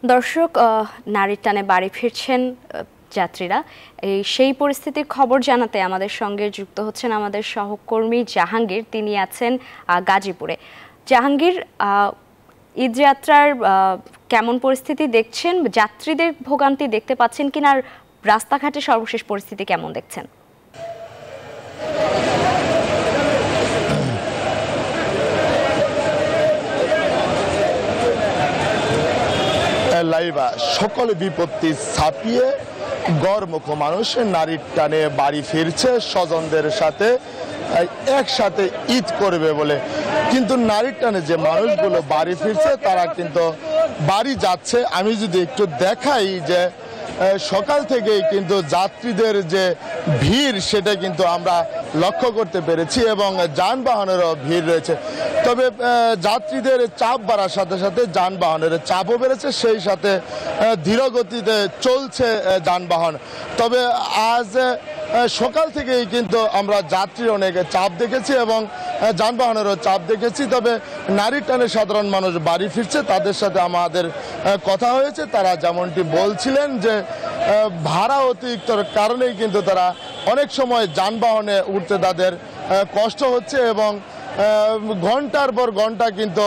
দর্শক, নারীর টানে বাড়ি ফিরছেন যাত্রীরা। সেই পরিস্থিতির খবর জানাতে আমাদের সঙ্গে যুক্ত হচ্ছেন আমাদের সহকর্মী জাহাঙ্গীর। তিনি আছেন গাজীপুরে। জাহাঙ্গীর, ঈদযাত্রার কেমন পরিস্থিতি দেখছেন? যাত্রীদের ভোগান্তি দেখতে পাচ্ছেন কিনা, আর রাস্তাঘাটে সর্বশেষ পরিস্থিতি কেমন দেখছেন? লাইবা সকল বিপত্তি ছাপিয়ে গড়মুখ মানুষ নারীর টানে বাড়ি ফিরছে স্বজনদের সাথে একসাথে ঈদ করবে বলে। কিন্তু নারীর টানে যে মানুষগুলো বাড়ি ফিরছে তারা কিন্তু বাড়ি যাচ্ছে। আমি যদি একটু দেখাই যে সকাল থেকেই কিন্তু যাত্রীদের যে ভিড় সেটা কিন্তু আমরা লক্ষ্য করতে পেরেছি এবং যানবাহনেরও ভিড় রয়েছে। তবে যাত্রীদের চাপ বাড়ার সাথে সাথে যানবাহনের চাপও বেড়েছে, সেই সাথে ধীরগতিতে চলছে যানবাহন। তবে আজ সকাল থেকেই কিন্তু আমরা যাত্রীর অনেক চাপ দেখেছি এবং যানবাহনেরও চাপ দেখেছি। তবে নারীর টানে সাধারণ মানুষ বাড়ি ফিরছে, তাদের সাথে আমাদের কথা হয়েছে। তারা যেমনটি বলছিলেন যে ভাড়া অতিরিক্তর কারণেই কিন্তু তারা অনেক সময় যানবাহনে উঠতে তাদের কষ্ট হচ্ছে এবং ঘন্টার পর ঘন্টা কিন্তু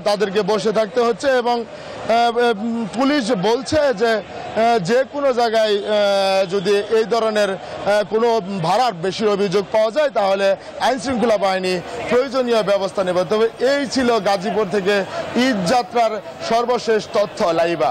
তাদেরকে বসে থাকতে হচ্ছে। এবং পুলিশ বলছে যে যে কোনো জায়গায় যদি এই ধরনের কোনো ভাড়ার বেশি অভিযোগ পাওয়া যায় তাহলে আইনশৃঙ্খলা বাহিনী প্রয়োজনীয় ব্যবস্থা নেবে। তবে এই ছিল গাজীপুর থেকে ঈদ যাত্রার সর্বশেষ তথ্য। লাইবা।